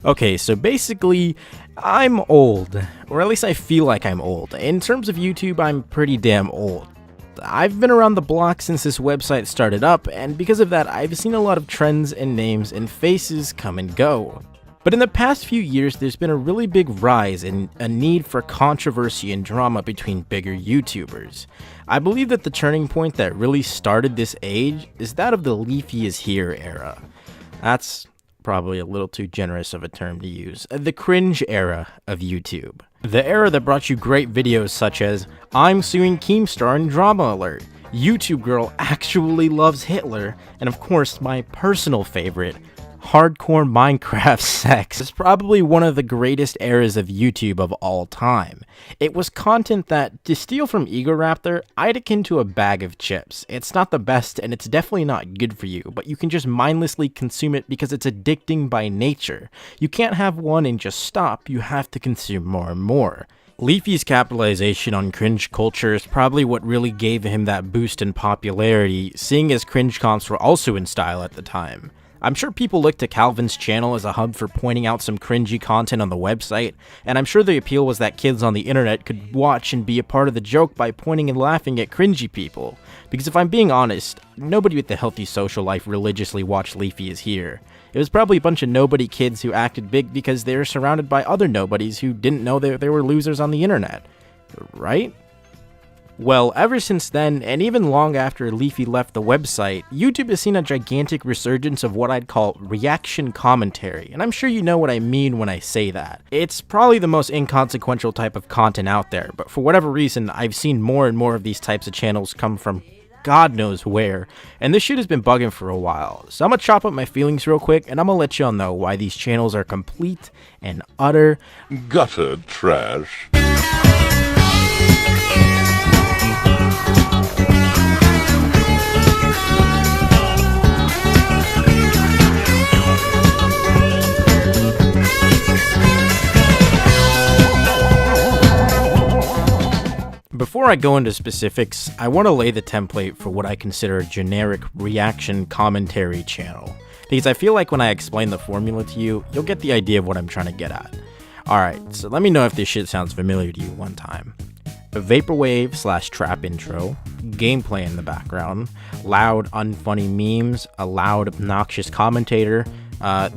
Okay, so basically, I'm old, or at least I feel like I'm old. In terms of YouTube, I'm pretty damn old. I've been around the block since this website started up, and because of that, I've seen a lot of trends and names and faces come and go. But in the past few years, there's been a really big rise in a need for controversy and drama between bigger YouTubers. I believe that the turning point that really started this age is that of the LeafyIsHere era. That's probably a little too generous of a term to use. The cringe era of YouTube. The era that brought you great videos such as, I'm suing Keemstar in Drama Alert, YouTube Girl actually loves Hitler, and of course my personal favorite, hardcore Minecraft sex. It's probably one of the greatest eras of YouTube of all time. It was content that, to steal from Egoraptor, I'd akin to a bag of chips. It's not the best and it's definitely not good for you, but you can just mindlessly consume it because it's addicting by nature. You can't have one and just stop, you have to consume more and more. Leafy's capitalization on cringe culture is probably what really gave him that boost in popularity, seeing as cringe comps were also in style at the time. I'm sure people looked to Calvin's channel as a hub for pointing out some cringy content on the website, and I'm sure the appeal was that kids on the internet could watch and be a part of the joke by pointing and laughing at cringy people. Because if I'm being honest, nobody with a healthy social life religiously watched LeafyIsHere. It was probably a bunch of nobody kids who acted big because they were surrounded by other nobodies who didn't know that they were losers on the internet. Right? Well, ever since then, and even long after Leafy left the website, YouTube has seen a gigantic resurgence of what I'd call reaction commentary, and I'm sure you know what I mean when I say that. It's probably the most inconsequential type of content out there, but for whatever reason, I've seen more and more of these types of channels come from God knows where, and this shit has been bugging for a while. So I'm gonna chop up my feelings real quick, and I'm gonna let y'all know why these channels are complete and utter gutter trash. Before I go into specifics, I want to lay the template for what I consider a generic reaction commentary channel, because I feel like when I explain the formula to you, you'll get the idea of what I'm trying to get at. Alright, so let me know if this shit sounds familiar to you one time. A vaporwave / trap intro, gameplay in the background, loud unfunny memes, a loud obnoxious commentator,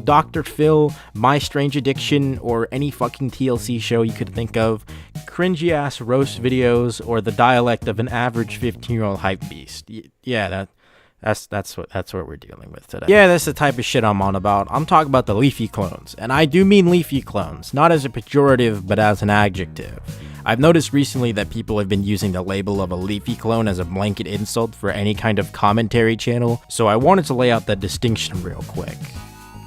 Dr. Phil, My Strange Addiction, or any fucking TLC show you could think of, cringy ass roast videos, or the dialect of an average 15-year-old hype beast. Yeah, that's what we're dealing with today. Yeah, that's the type of shit I'm on about. I'm talking about the Leafy clones, and I do mean Leafy clones, not as a pejorative, but as an adjective. I've noticed recently that people have been using the label of a Leafy clone as a blanket insult for any kind of commentary channel, so I wanted to lay out that distinction real quick.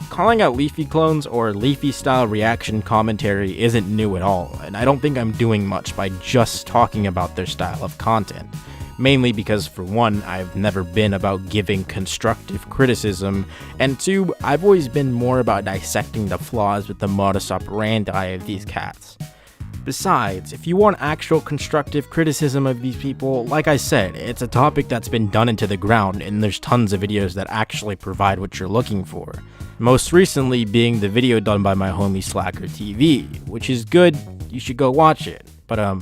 Calling out Leafy clones or Leafy-style reaction commentary isn't new at all, and I don't think I'm doing much by just talking about their style of content. Mainly because, for one, I've never been about giving constructive criticism, and two, I've always been more about dissecting the flaws with the modus operandi of these cats. Besides, if you want actual constructive criticism of these people, like I said, it's a topic that's been done into the ground, and there's tons of videos that actually provide what you're looking for. Most recently being the video done by my homie Slacker TV, which is good, you should go watch it. But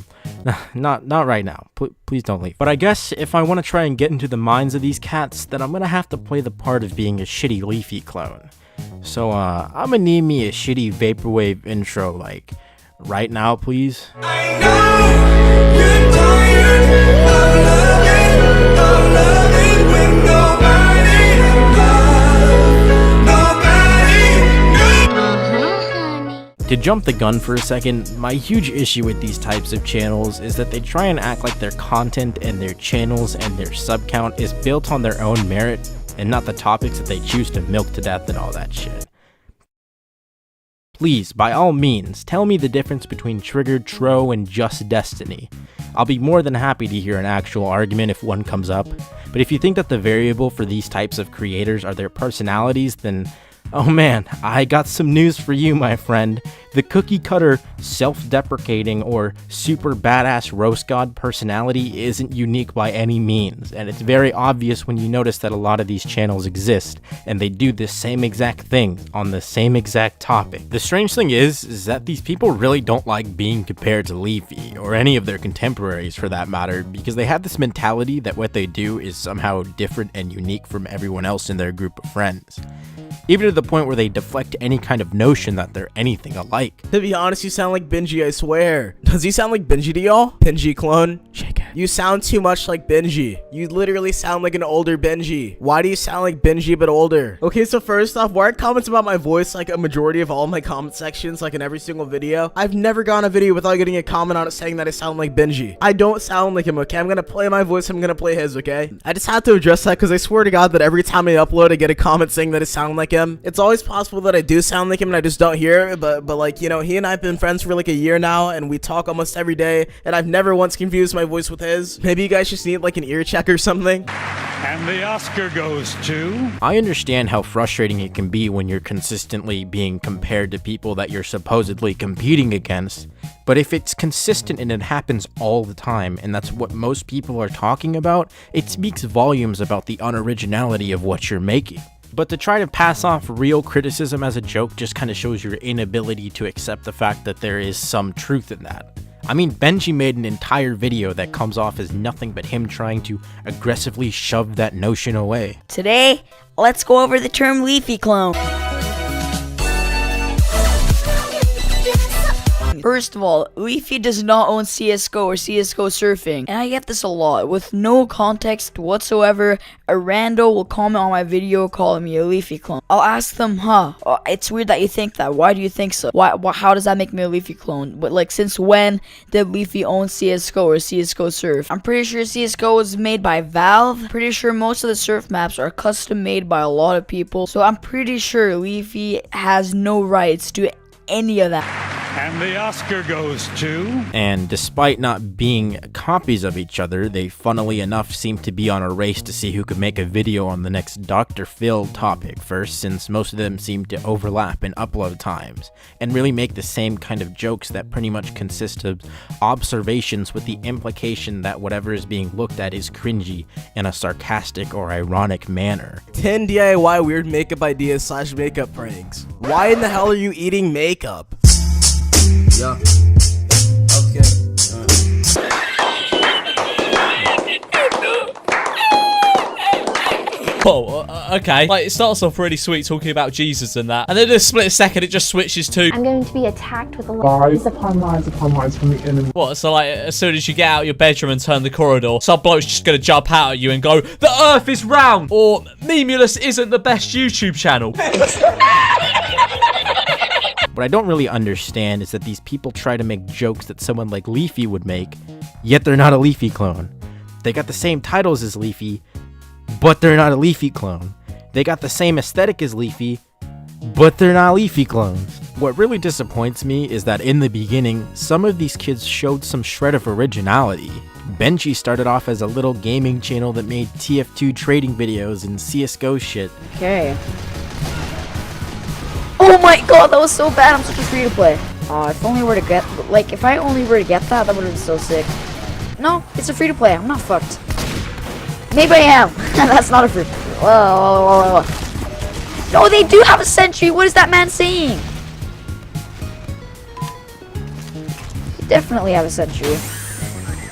not right now, please don't leave. But I guess if I want to try and get into the minds of these cats, then I'm gonna have to play the part of being a shitty Leafy clone. So I'm gonna need me a shitty vaporwave intro, like, right now please. I know you're tired of loving when nobody To jump the gun for a second, my huge issue with these types of channels is that they try and act like their content and their channels and their sub count is built on their own merit and not the topics that they choose to milk to death and all that shit. Please, by all means, tell me the difference between Triggered Tro and Just Destiny. I'll be more than happy to hear an actual argument if one comes up, but if you think that the variable for these types of creators are their personalities, then Oh man, I got some news for you, my friend. The cookie cutter, self-deprecating, or super badass roast god personality isn't unique by any means, and it's very obvious when you notice that a lot of these channels exist, and they do the same exact thing on the same exact topic. The strange thing is that these people really don't like being compared to Leafy, or any of their contemporaries for that matter, because they have this mentality that what they do is somehow different and unique from everyone else in their group of friends. Even to the point where they deflect any kind of notion that they're anything alike. To be honest, you sound like Benji, I swear. Does he sound like Benji to y'all? Benji clone? Shake it. You sound too much like Benji. You literally sound like an older Benji. Why do you sound like Benji but older? Okay, so first off, why are comments about my voice like a majority of all my comment sections, like in every single video? I've never gone a video without getting a comment on it saying that I sound like Benji. I don't sound like him, okay? I'm gonna play my voice, I'm gonna play his, okay? I just had to address that because I swear to God that every time I upload, I get a comment saying that I sound like him. It's always possible that I do sound like him and I just don't hear it, but like, you know, he and I have been friends for like a year now and we talk almost every day and I've never once confused my voice with his. Maybe you guys just need like an ear check or something. And the Oscar goes to... I understand how frustrating it can be when you're consistently being compared to people that you're supposedly competing against, but if it's consistent and it happens all the time, and that's what most people are talking about, it speaks volumes about the unoriginality of what you're making. But to try to pass off real criticism as a joke just kind of shows your inability to accept the fact that there is some truth in that. I mean, Benji made an entire video that comes off as nothing but him trying to aggressively shove that notion away. Today, let's go over the term leafy clone. First of all, Leafy does not own CSGO or CSGO surfing, and I get this a lot. With no context whatsoever, a rando will comment on my video calling me a Leafy clone. I'll ask them, it's weird that you think that. Why do you think so? How does that make me a Leafy clone? But like, since when did Leafy own CSGO or CSGO surf? I'm pretty sure CSGO was made by Valve. Pretty sure most of the surf maps are custom made by a lot of people. So I'm pretty sure Leafy has no rights to any of that. And the Oscar goes to... And despite not being copies of each other, they funnily enough seem to be on a race to see who could make a video on the next Dr. Phil topic first, since most of them seem to overlap in upload times, and really make the same kind of jokes that pretty much consist of observations with the implication that whatever is being looked at is cringy in a sarcastic or ironic manner. 10 DIY weird makeup ideas / makeup pranks. Why in the hell are you eating makeup? Yeah. Okay. Whoa, okay. Like, it starts off really sweet talking about Jesus and that, and then in a split second it just switches to... I'm going to be attacked with lies upon lies from the enemy. What, so like, as soon as you get out of your bedroom and turn the corridor, some bloke's just gonna jump out at you and go, "The earth is round!" Or, "Memeulous isn't the best YouTube channel." What I don't really understand is that these people try to make jokes that someone like Leafy would make, yet they're not a Leafy clone. They got the same titles as Leafy, but they're not a Leafy clone. They got the same aesthetic as Leafy, but they're not Leafy clones. What really disappoints me is that in the beginning, some of these kids showed some shred of originality. Benji started off as a little gaming channel that made TF2 trading videos and CSGO shit. Okay. Oh my god, that was so bad. I'm such a free to play. If I only were to get that, that would have been so sick. No, it's a free to play. I'm not fucked. Maybe I am. That's not a free. Whoa. No, they do have a sentry. What is that man saying? They definitely have a sentry.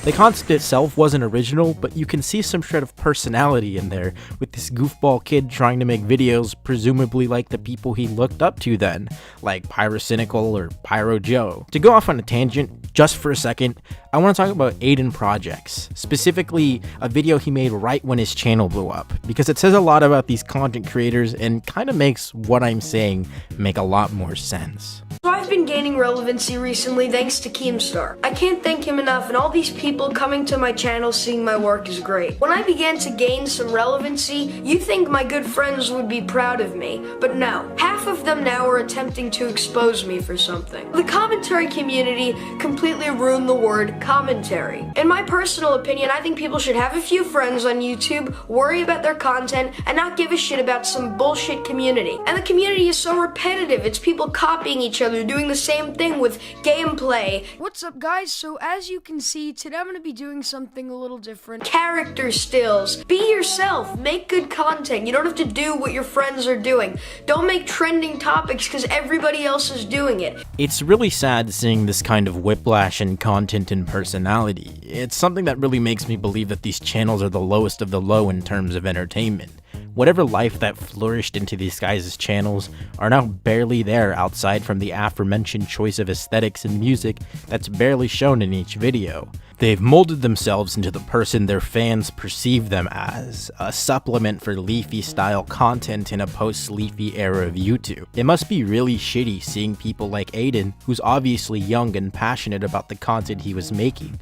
The concept itself wasn't original, but you can see some shred of personality in there, with this goofball kid trying to make videos presumably like the people he looked up to then, like Pyrocynical or Pyro Joe. To go off on a tangent, just for a second, I want to talk about AidenProjects, specifically a video he made right when his channel blew up, because it says a lot about these content creators and kind of makes what I'm saying make a lot more sense. So I've been gaining relevancy recently thanks to Keemstar. I can't thank him enough, and all these people coming to my channel seeing my work is great. When I began to gain some relevancy, you think my good friends would be proud of me, but no. Half of them now are attempting to expose me for something. The commentary community completely ruined the word commentary. In my personal opinion, I think people should have a few friends on YouTube, worry about their content, and not give a shit about some bullshit community. And the community is so repetitive. It's people copying each other, doing the same thing with gameplay. What's up, guys? So as you can see, today I'm going to be doing something a little different. Character stills. Be yourself. Make good content. You don't have to do what your friends are doing. Don't make trending topics because everybody else is doing it. It's really sad seeing this kind of whiplash in content and personality. It's something that really makes me believe that these channels are the lowest of the low in terms of entertainment. Whatever life that flourished into these guys' channels are now barely there outside from the aforementioned choice of aesthetics and music that's barely shown in each video. They've molded themselves into the person their fans perceive them as, a supplement for Leafy-style content in a post-Leafy era of YouTube. It must be really shitty seeing people like Aiden, who's obviously young and passionate about the content he was making,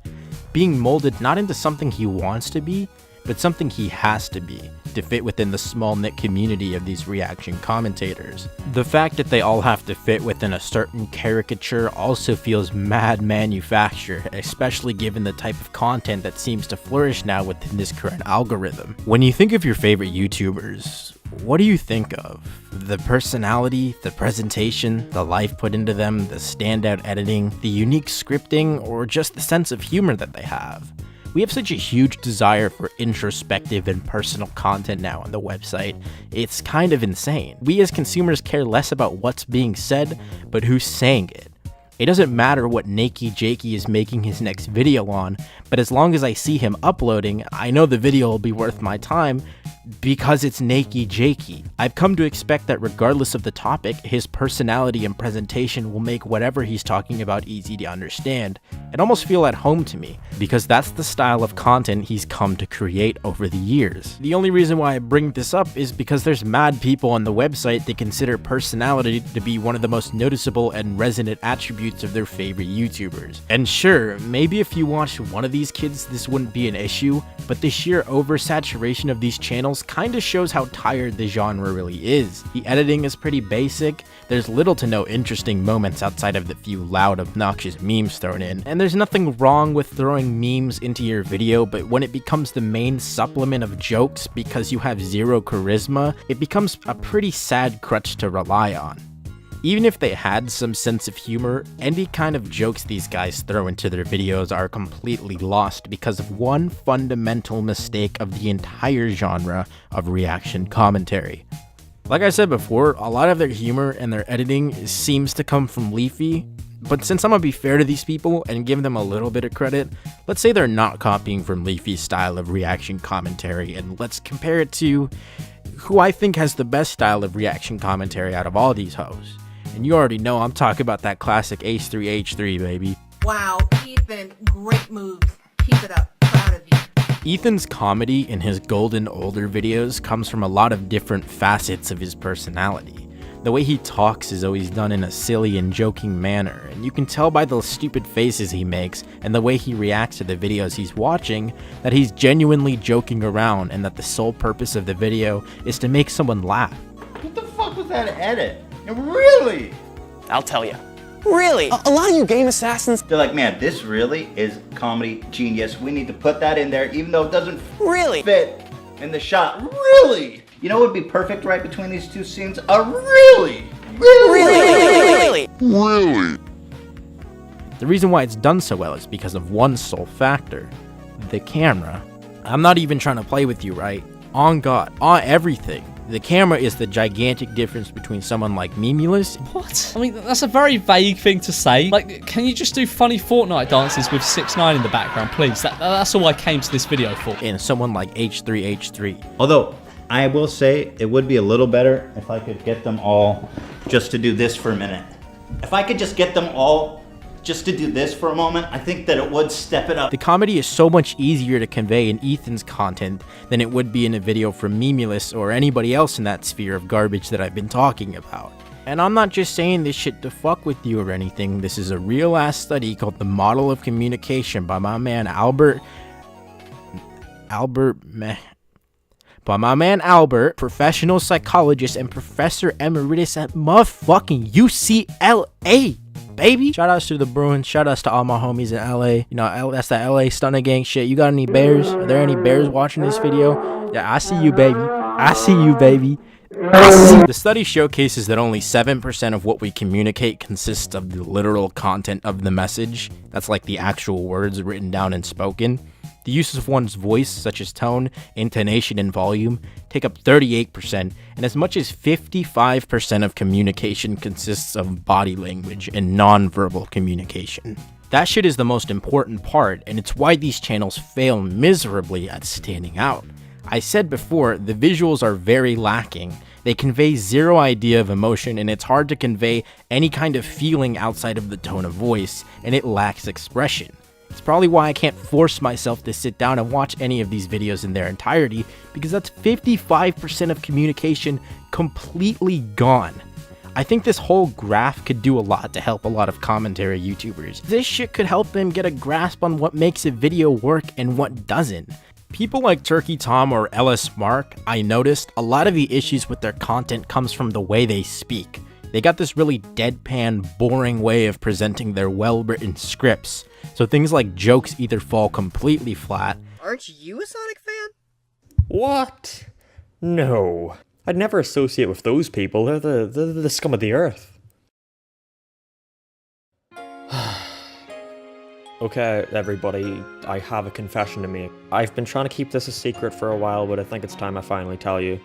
being molded not into something he wants to be, but something he has to be, to fit within the small-knit community of these reaction commentators. The fact that they all have to fit within a certain caricature also feels mad manufactured, especially given the type of content that seems to flourish now within this current algorithm. When you think of your favorite YouTubers, what do you think of? The personality, the presentation, the life put into them, the standout editing, the unique scripting, or just the sense of humor that they have? We have such a huge desire for introspective and personal content now on the website. It's kind of insane. We as consumers care less about what's being said, but who's saying it. It doesn't matter what Nakey Jakey is making his next video on, but as long as I see him uploading, I know the video will be worth my time because it's Nakey Jakey. I've come to expect that regardless of the topic, his personality and presentation will make whatever he's talking about easy to understand and almost feel at home to me, because that's the style of content he's come to create over the years. The only reason why I bring this up is because there's mad people on the website that consider personality to be one of the most noticeable and resonant attributes of their favorite YouTubers. And sure, maybe if you watched one of these kids this wouldn't be an issue, but the sheer oversaturation of these channels kinda shows how tired the genre really is. The editing is pretty basic, there's little to no interesting moments outside of the few loud, obnoxious memes thrown in, and there's nothing wrong with throwing memes into your video, but when it becomes the main supplement of jokes because you have zero charisma, it becomes a pretty sad crutch to rely on. Even if they had some sense of humor, any kind of jokes these guys throw into their videos are completely lost because of one fundamental mistake of the entire genre of reaction commentary. Like I said before, a lot of their humor and their editing seems to come from Leafy, but since I'm gonna be fair to these people and give them a little bit of credit, let's say they're not copying from Leafy's style of reaction commentary, and let's compare it to who I think has the best style of reaction commentary out of all these hoes. And you already know I'm talking about that classic H3H3, baby. Wow, Ethan, great moves. Keep it up. Proud of you. Ethan's comedy in his golden older videos comes from a lot of different facets of his personality. The way he talks is always done in a silly and joking manner, and you can tell by the stupid faces he makes and the way he reacts to the videos he's watching that he's genuinely joking around and that the sole purpose of the video is to make someone laugh. What the fuck was that edit? Really? I'll tell you. Really? A lot of you game assassins. They're like, man, this really is comedy genius. We need to put that in there even though it doesn't really fit in the shot. Really? You know what would be perfect right between these two scenes? A really. The reason why it's done so well is because of one sole factor. The camera. I'm not even trying to play with you, right? On God. On everything. The camera is the gigantic difference between someone like Memeulous. What? I mean, that's a very vague thing to say. Like, can you just do funny Fortnite dances with 6ix9ine in the background, please? That's all I came to this video for. And someone like H3H3. Although, I will say it would be a little better if I could get them all just to do this for a minute. If I could just get them all just to do this for a moment, I think that it would step it up. The comedy is so much easier to convey in Ethan's content than it would be in a video from Memeulous or anybody else in that sphere of garbage that I've been talking about. And I'm not just saying this shit to fuck with you or anything. This is a real ass study called The Model of Communication by my man Albert, professional psychologist and professor emeritus at motherfucking UCLA, baby. Shout outs to the Bruins. Shout outs to all my homies in LA. You know, that's that LA Stunner Gang shit. You got any Bears? Are there any Bears watching this video? Yeah, I see you, baby. I see you, baby. The study showcases that only 7% of what we communicate consists of the literal content of the message. That's like the actual words written down and spoken. The uses of one's voice, such as tone, intonation, and volume, take up 38%, and as much as 55% of communication consists of body language and non-verbal communication. That shit is the most important part, and it's why these channels fail miserably at standing out. I said before, the visuals are very lacking. They convey zero idea of emotion, and it's hard to convey any kind of feeling outside of the tone of voice, and it lacks expression. It's probably why I can't force myself to sit down and watch any of these videos in their entirety, because that's 55% of communication completely gone. I think this whole graph could do a lot to help a lot of commentary YouTubers. This shit could help them get a grasp on what makes a video work and what doesn't. People like Turkey Tom or Ellis Mark, I noticed a lot of the issues with their content comes from the way they speak. They got this really deadpan, boring way of presenting their well-written scripts, so things like jokes either fall completely flat. Aren't you a Sonic fan? What? No. I'd never associate with those people. They're the scum of the earth. Okay, everybody, I have a confession to make. I've been trying to keep this a secret for a while, but I think it's time I finally tell you.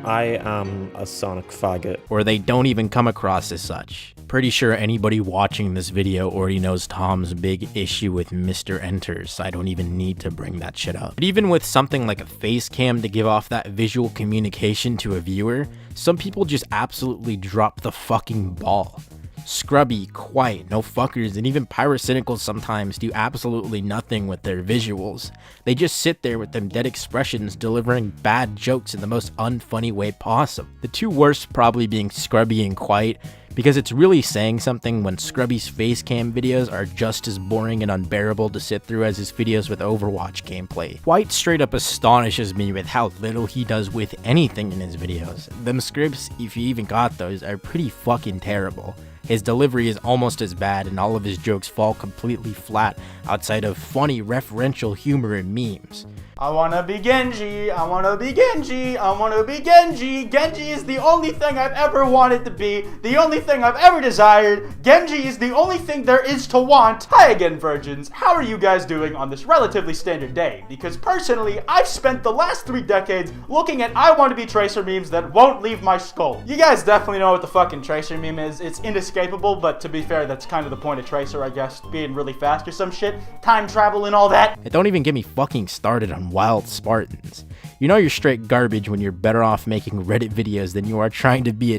I am a Sonic faggot. Or they don't even come across as such. Pretty sure anybody watching this video already knows Tom's big issue with Mr. Enters, so I don't even need to bring that shit up. But even with something like a face cam to give off that visual communication to a viewer, some people just absolutely drop the fucking ball. Scrubby, Kwite, No Fuckers, and even Pyrocynicals sometimes do absolutely nothing with their visuals. They just sit there with them dead expressions delivering bad jokes in the most unfunny way possible. The two worst probably being Scrubby and Kwite, because it's really saying something when Scrubby's face cam videos are just as boring and unbearable to sit through as his videos with Overwatch gameplay. Kwite straight up astonishes me with how little he does with anything in his videos. Them scripts, if you even got those, are pretty fucking terrible. His delivery is almost as bad, and all of his jokes fall completely flat outside of funny referential humor and memes. I wanna be Genji, I wanna be Genji, I wanna be Genji. Genji is the only thing I've ever wanted to be, the only thing I've ever desired. Genji is the only thing there is to want. Hi again, virgins. How are you guys doing on this relatively standard day? Because personally, I've spent the last 3 decades looking at I wanna be Tracer memes that won't leave my skull. You guys definitely know what the fucking Tracer meme is. It's inescapable, but to be fair, that's kind of the point of Tracer, I guess, being really fast or some shit. Time travel and all that. And don't even get me fucking started on Wild Spartans. You know you're straight garbage when you're better off making Reddit videos than you are trying to be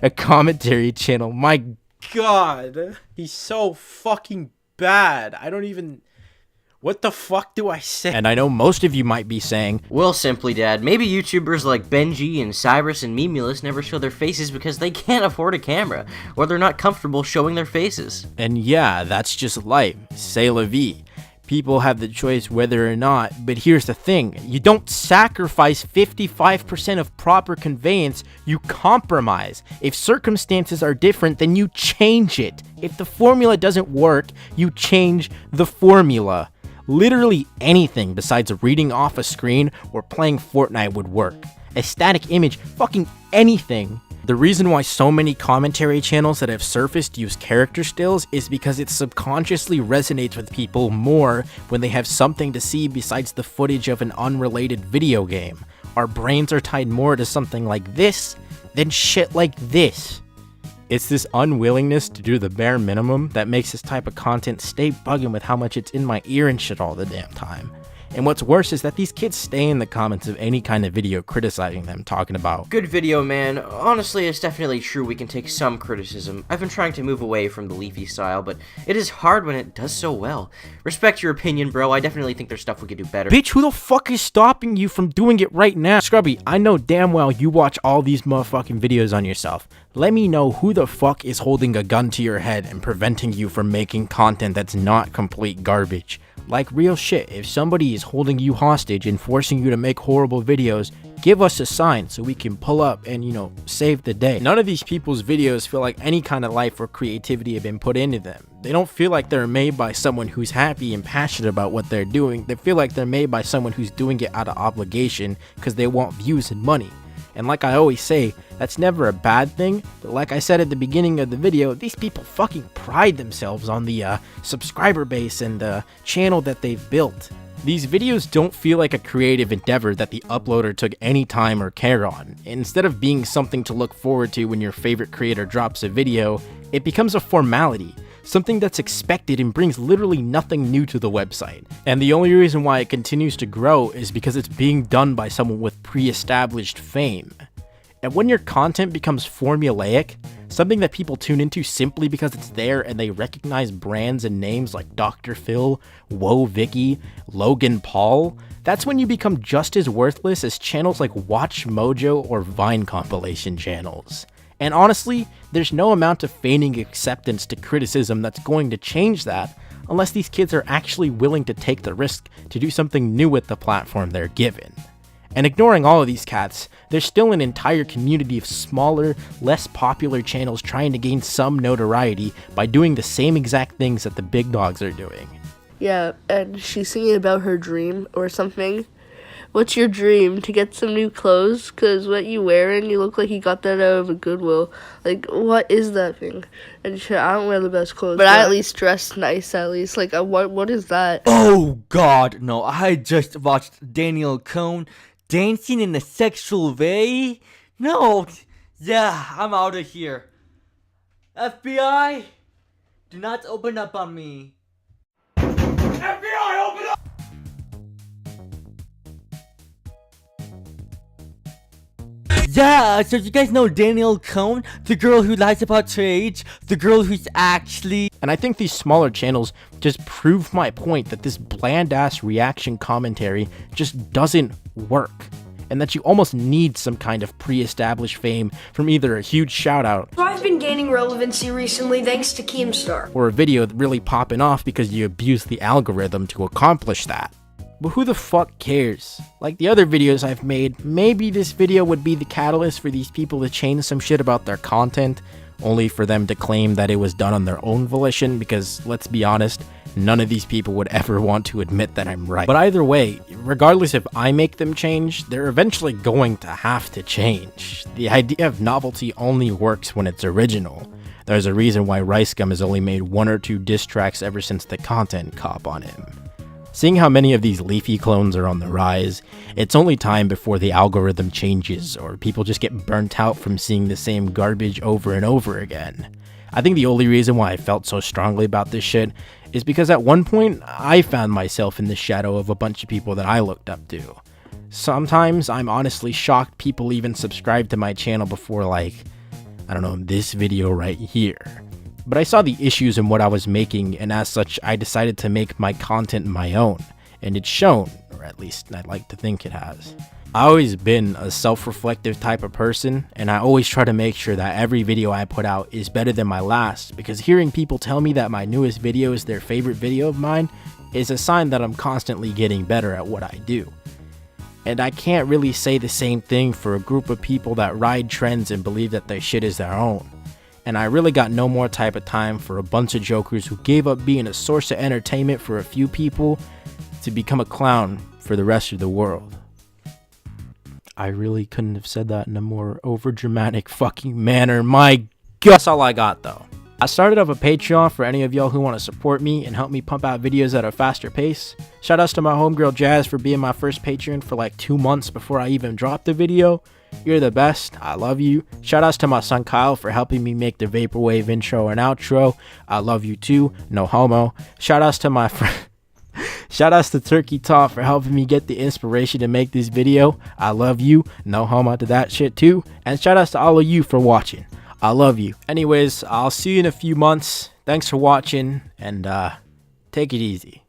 a commentary channel. My god, he's so fucking bad. I don't even... What the fuck do I say? And I know most of you might be saying, well, simply, Dad, maybe YouTubers like Benji and Cyrus and Memeulous never show their faces because they can't afford a camera, or they're not comfortable showing their faces. And yeah, that's just life. C'est la vie. People have the choice whether or not, but here's the thing. You don't sacrifice 55% of proper conveyance, you compromise. If circumstances are different, then you change it. If the formula doesn't work, you change the formula. Literally anything besides reading off a screen or playing Fortnite would work. A static image, fucking anything. The reason why so many commentary channels that have surfaced use character stills is because it subconsciously resonates with people more when they have something to see besides the footage of an unrelated video game. Our brains are tied more to something like this than shit like this. It's this unwillingness to do the bare minimum that makes this type of content stay bugging with how much it's in my ear and shit all the damn time. And what's worse is that these kids stay in the comments of any kind of video criticizing them, talking about, "Good video, man. Honestly, it's definitely true we can take some criticism. I've been trying to move away from the leafy style, but it is hard when it does so well. Respect your opinion, bro. I definitely think there's stuff we could do better." Bitch, who the fuck is stopping you from doing it right now? Scrubby, I know damn well you watch all these motherfucking videos on yourself. Let me know who the fuck is holding a gun to your head and preventing you from making content that's not complete garbage. Like, real shit, if somebody is holding you hostage and forcing you to make horrible videos, give us a sign so we can pull up and, you know, save the day. None of these people's videos feel like any kind of life or creativity have been put into them. They don't feel like they're made by someone who's happy and passionate about what they're doing. They feel like they're made by someone who's doing it out of obligation because they want views and money. And like I always say, that's never a bad thing, but like I said at the beginning of the video, these people fucking pride themselves on the subscriber base and channel that they've built. These videos don't feel like a creative endeavor that the uploader took any time or care on. Instead of being something to look forward to when your favorite creator drops a video, it becomes a formality. Something that's expected and brings literally nothing new to the website. And the only reason why it continues to grow is because it's being done by someone with pre-established fame. And when your content becomes formulaic, something that people tune into simply because it's there and they recognize brands and names like Dr. Phil, Whoa Vicky, Logan Paul, that's when you become just as worthless as channels like Watch Mojo or Vine compilation channels. And honestly, there's no amount of feigning acceptance to criticism that's going to change that unless these kids are actually willing to take the risk to do something new with the platform they're given. And ignoring all of these cats, there's still an entire community of smaller, less popular channels trying to gain some notoriety by doing the same exact things that the big dogs are doing. Yeah, and she's singing about her dream or something. What's your dream? To get some new clothes? Because what you wearing, you look like you got that out of a Goodwill. Like, what is that thing? And shit, I don't wear the best clothes, but I at least dress nice, at least. Like, what is that? Oh, God, no. I just watched Daniel Cohn dancing in a sexual way? No. Yeah, I'm out of here. FBI, do not open up on me. FBI, open up! Yeah, so you guys know Daniel Cohn, the girl who lies about her age, the girl who's actually... And I think these smaller channels just prove my point that this bland-ass reaction commentary just doesn't work. And that you almost need some kind of pre-established fame from either a huge shout-out, So I've been gaining relevancy recently thanks to Keemstar. or a video really popping off because you abused the algorithm to accomplish that. But who the fuck cares? Like the other videos I've made, maybe this video would be the catalyst for these people to change some shit about their content, only for them to claim that it was done on their own volition, because let's be honest, none of these people would ever want to admit that I'm right. But either way, regardless if I make them change, they're eventually going to have to change. The idea of novelty only works when it's original. There's a reason why Rice Gum has only made 1 or 2 diss tracks ever since the content cop on him. Seeing how many of these Leafy clones are on the rise, it's only time before the algorithm changes or people just get burnt out from seeing the same garbage over and over again. I think the only reason why I felt so strongly about this shit is because at one point, I found myself in the shadow of a bunch of people that I looked up to. Sometimes I'm honestly shocked people even subscribe to my channel before, like, I don't know, this video right here. But I saw the issues in what I was making, and as such, I decided to make my content my own. And it's shown, or at least I'd like to think it has. I've always been a self-reflective type of person, and I always try to make sure that every video I put out is better than my last, because hearing people tell me that my newest video is their favorite video of mine is a sign that I'm constantly getting better at what I do. And I can't really say the same thing for a group of people that ride trends and believe that their shit is their own. And I really got no more type of time for a bunch of jokers who gave up being a source of entertainment for a few people to become a clown for the rest of the world. I really couldn't have said that in a more overdramatic fucking manner. My God. That's all I got though. I started up a Patreon for any of y'all who want to support me and help me pump out videos at a faster pace. Shoutouts to my homegirl Jazz for being my first Patreon for like 2 months before I even dropped the video. You're the best. I love you. Shoutouts to my son Kyle for helping me make the Vaporwave intro and outro. I love you too. No homo. Shoutouts to my friend. Shoutouts to Turkey Top for helping me get the inspiration to make this video. I love you. No homo to that shit too. And shoutouts to all of you for watching. I love you. Anyways, I'll see you in a few months. Thanks for watching, and take it easy.